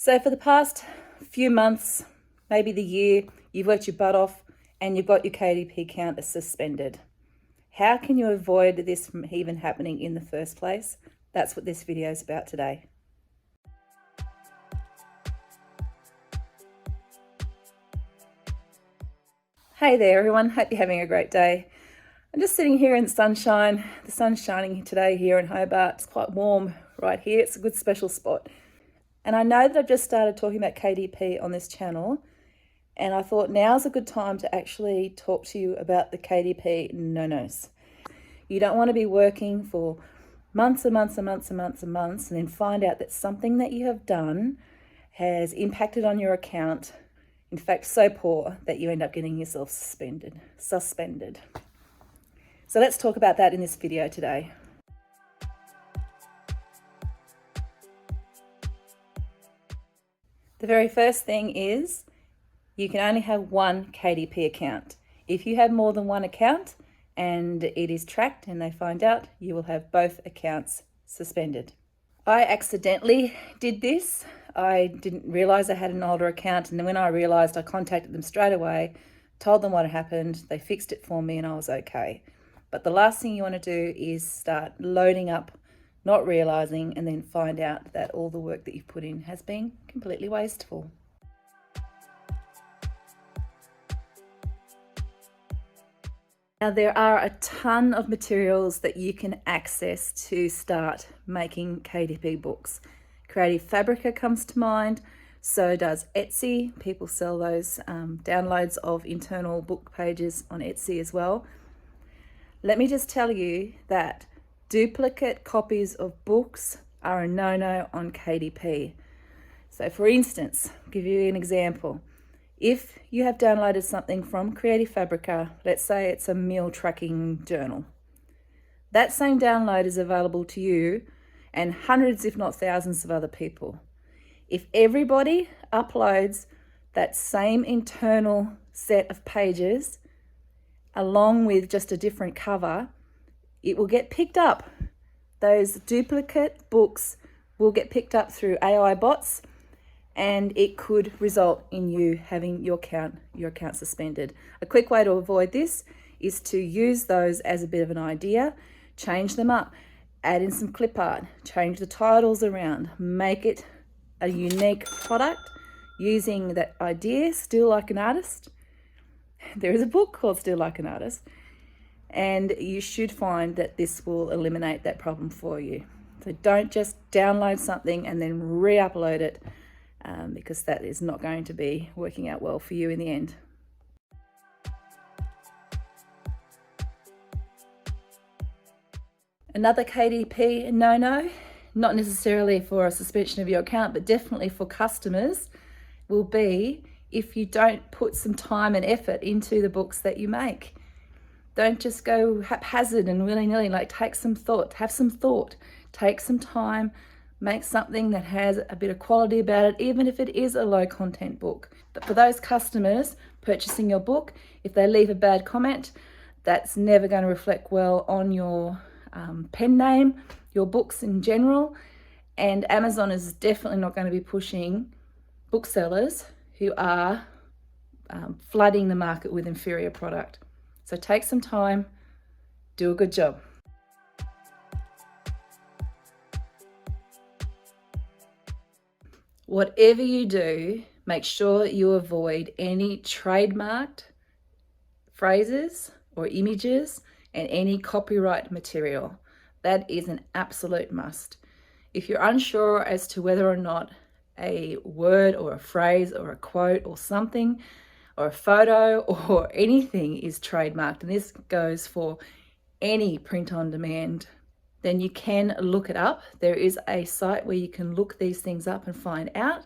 So for the past few months, maybe the year, you've worked your butt off and you've got your KDP count suspended. How can you avoid this from even happening in the first place? That's what this video is about today. Hey there everyone, hope you're having a great day. I'm just sitting here in the sunshine. The sun's shining today here in Hobart. It's quite warm right here. It's a good special spot. And I know that I've just started talking about KDP on this channel, and I thought now's a good time to actually talk to you about the KDP no-nos. You don't want to be working for months and months and months and months and months and then find out that something that you have done has impacted on your account, in fact so poor that you end up getting yourself suspended. So let's talk about that in this video today. The very first thing is you can only have one KDP account. If you have more than one account and it is tracked and they find out, you will have both accounts suspended. I accidentally did this. I didn't realize I had an older account, and then when I realized, I contacted them straight away, told them what had happened, they fixed it for me and I was okay. But the last thing you want to do is start loading up, not realizing, and then find out that all the work that you've put in has been completely wasteful. Now, there are a ton of materials that you can access to start making KDP books. Creative Fabrica comes to mind, so does Etsy. People sell those downloads of internal book pages on Etsy as well. Let me just tell you that duplicate copies of books are a no-no on KDP. So for instance, I'll give you an example. If you have downloaded something from Creative Fabrica, let's say it's a meal tracking journal, that same download is available to you and hundreds, if not thousands, of other people. If everybody uploads that same internal set of pages along with just a different cover, it will get picked up. Those duplicate books will get picked up through AI bots, and it could result in you having your account suspended. A quick way to avoid this is to use those as a bit of an idea, change them up, add in some clip art, change the titles around, make it a unique product using that idea, Still Like an Artist. There is a book called Still Like an Artist, and you should find that this will eliminate that problem for you. So don't just download something and then re-upload it, because that is not going to be working out well for you in the end. Another KDP no-no, not necessarily for a suspension of your account, but definitely for customers, will be if you don't put some time and effort into the books that you make. Don't just go haphazard and willy-nilly, take some thought, have some thought, take some time, make something that has a bit of quality about it, even if it is a low content book. But for those customers purchasing your book, if they leave a bad comment, that's never going to reflect well on your pen name, your books in general, and Amazon is definitely not going to be pushing booksellers who are flooding the market with inferior product. So take some time, do a good job. Whatever you do, make sure that you avoid any trademarked phrases or images and any copyright material. That is an absolute must. If you're unsure as to whether or not a word or a phrase or a quote or something or a photo or anything is trademarked, and this goes for any print on demand, then you can look it up. There is a site where you can look these things up and find out,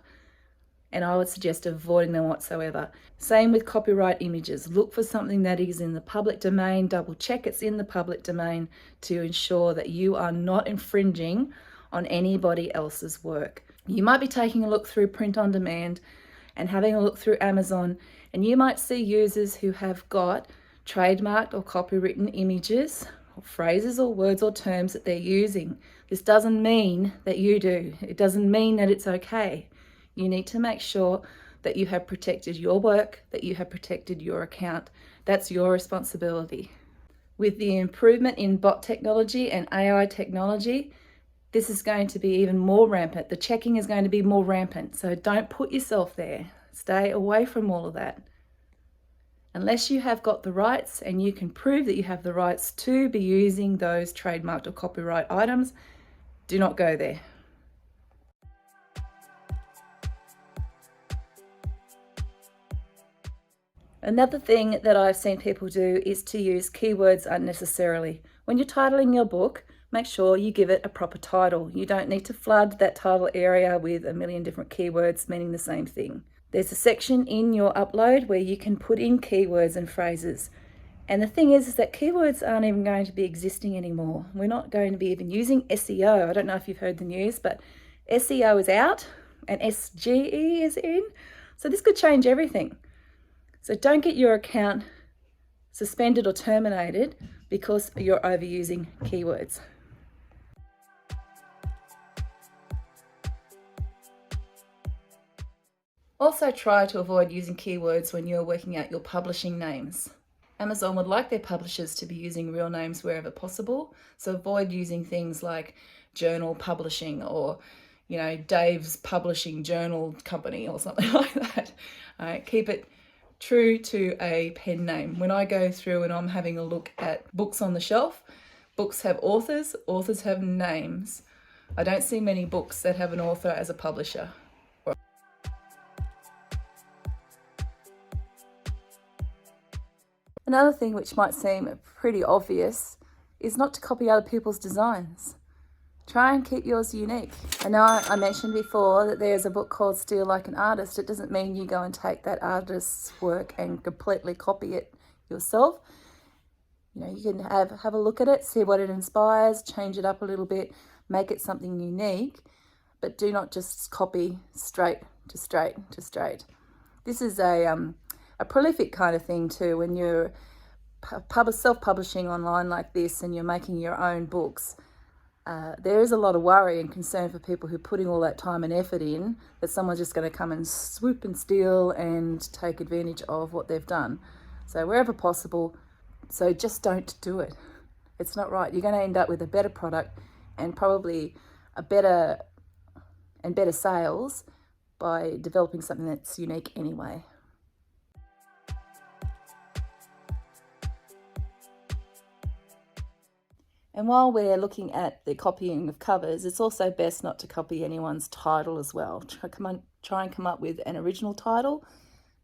and I would suggest avoiding them whatsoever. Same with copyright images. Look for something that is in the public domain, double check it's in the public domain to ensure that you are not infringing on anybody else's work. You might be taking a look through print on demand and having a look through Amazon, and you might see users who have got trademarked or copywritten images or phrases or words or terms that they're using. This doesn't mean that you do. It doesn't mean that it's okay. You need to make sure that you have protected your work, that you have protected your account. That's your responsibility. With the improvement in bot technology and AI technology, this is going to be even more rampant. The checking is going to be more rampant. So don't put yourself there. Stay away from all of that. Unless you have got the rights and you can prove that you have the rights to be using those trademarked or copyright items, do not go there. Another thing that I've seen people do is to use keywords unnecessarily. When you're titling your book, make sure you give it a proper title. You don't need to flood that title area with a million different keywords meaning the same thing. There's a section in your upload where you can put in keywords and phrases. And the thing is that keywords aren't even going to be existing anymore. We're not going to be even using SEO. I don't know if you've heard the news, but SEO is out and SGE is in. So this could change everything. So don't get your account suspended or terminated because you're overusing keywords. Also try to avoid using keywords when you're working out your publishing names. Amazon would like their publishers to be using real names wherever possible, so avoid using things like journal publishing or, Dave's Publishing Journal Company or something like that. Keep it true to a pen name. When I go through and I'm having a look at books on the shelf, books have authors, authors have names. I don't see many books that have an author as a publisher. Another thing which might seem pretty obvious is not to copy other people's designs. Try and keep yours unique. I know I mentioned before that there's a book called Steal Like an Artist. It doesn't mean you go and take that artist's work and completely copy it yourself. You can have a look at it, see what it inspires, change it up a little bit, make it something unique, but do not just copy straight to straight. This is a prolific kind of thing too. When you're self-publishing online like this and you're making your own books, there is a lot of worry and concern for people who are putting all that time and effort in that someone's just going to come and swoop and steal and take advantage of what they've done. So wherever possible, so just don't do it. It's not right. You're going to end up with a better product and probably a better sales by developing something that's unique anyway. And while we're looking at the copying of covers, it's also best not to copy anyone's title as well. Try and come up with an original title.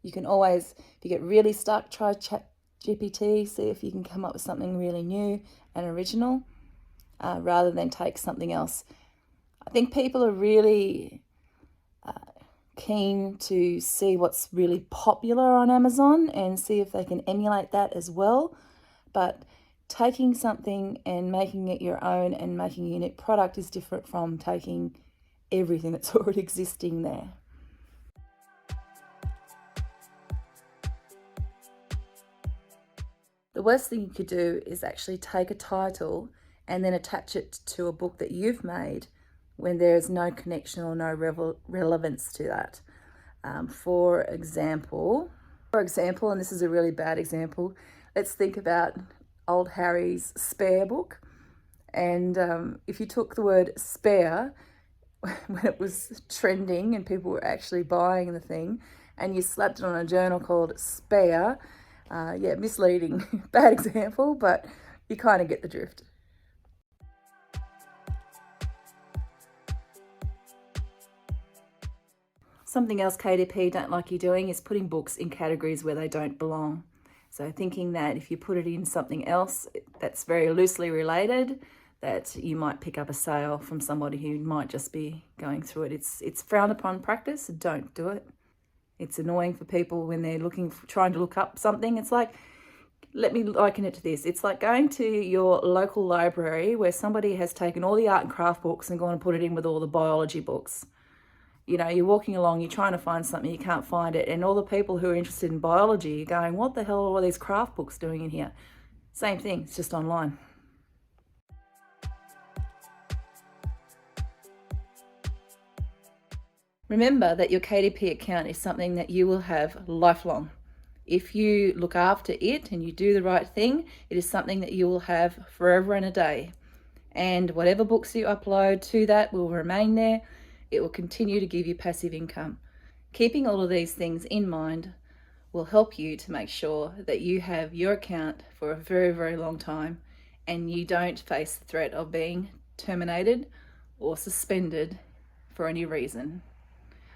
You can always, if you get really stuck, try ChatGPT, see if you can come up with something really new and original, rather than take something else. I think people are really keen to see what's really popular on Amazon and see if they can emulate that as well. But taking something and making it your own and making a unique product is different from taking everything that's already existing there. The worst thing you could do is actually take a title and then attach it to a book that you've made when there's no connection or no relevance to that. For example, and this is a really bad example, let's think about old Harry's Spare book. And if you took the word spare when it was trending and people were actually buying the thing, and you slapped it on a journal called Spare, misleading. Bad example, but you kind of get the drift. Something else KDP don't like you doing is putting books in categories where they don't belong. So thinking that if you put it in something else that's very loosely related, that you might pick up a sale from somebody who might just be going through it. It's frowned upon practice. Don't do it. It's annoying for people when they're trying to look up something. It's like, let me liken it to this. It's like going to your local library where somebody has taken all the art and craft books and gone and put it in with all the biology books. You're walking along, you're trying to find something, you can't find it, and all the people who are interested in biology are going, what the hell are all these craft books doing in here? Same thing, it's just online. Remember that your KDP account is something that you will have lifelong. If you look after it and you do the right thing, it is something that you will have forever and a day. And whatever books you upload to that will remain there. It will continue to give you passive income. Keeping all of these things in mind will help you to make sure that you have your account for a very, very long time and you don't face the threat of being terminated or suspended for any reason.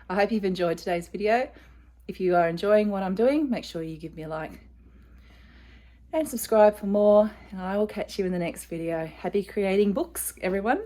I hope you've enjoyed today's video. If you are enjoying what I'm doing, make sure you give me a like and subscribe for more, and I will catch you in the next video. Happy creating books, everyone.